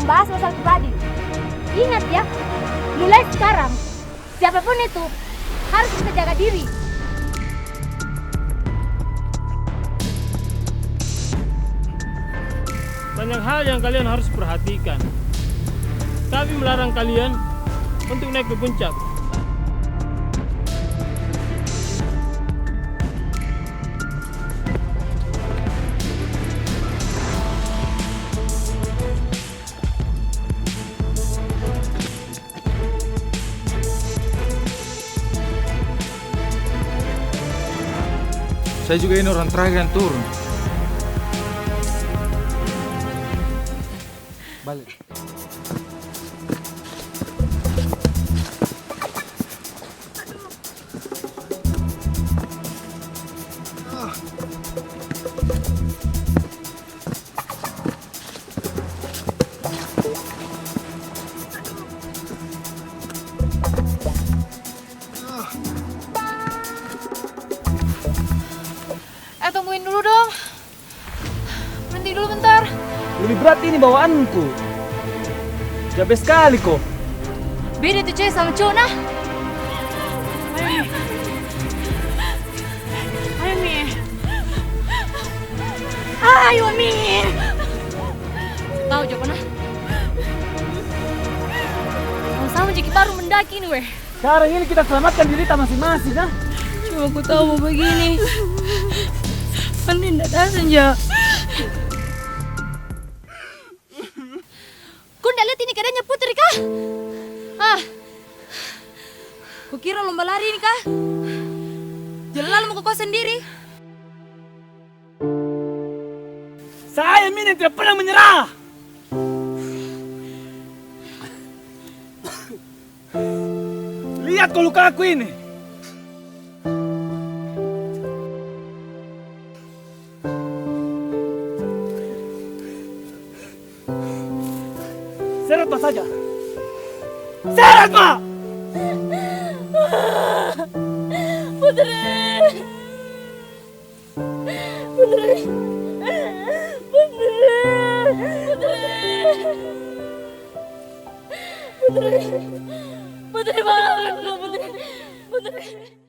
membahas masalah pribadi. Ingat ya, mulai sekarang, siapapun itu harus bisa jaga diri. Banyak hal yang kalian harus perhatikan. Kami melarang kalian untuk naik ke puncak. Saya juga ini orang terakhir yang turun. Balik. Tungguin dulu dong. Berhenti dulu bentar. Lebih berat ini bawaanku. Capek sekali kok. Beda tuh cewek sama cowok nah. Ayo Mi. Ayo Mi. Tahu Joko nah. Sama Jiki baru mendaki nih weh. Sekarang ini kita selamatkan diri kita masing-masing nah. Cuma aku tahu mau begini. Pandai tidak ada senja. Kau tidak lihat ini keadaannya Putri kah? Kau kira lomba lari ini kah? Jalan mau ke kos sendiri. Saya Min yang tidak pernah menyerah. Lihat kau luka aku ini. Seret Pak saja. Seret Pak! Putri! Putri! Putri! Putri! Putri! Putri! Putri! Putri!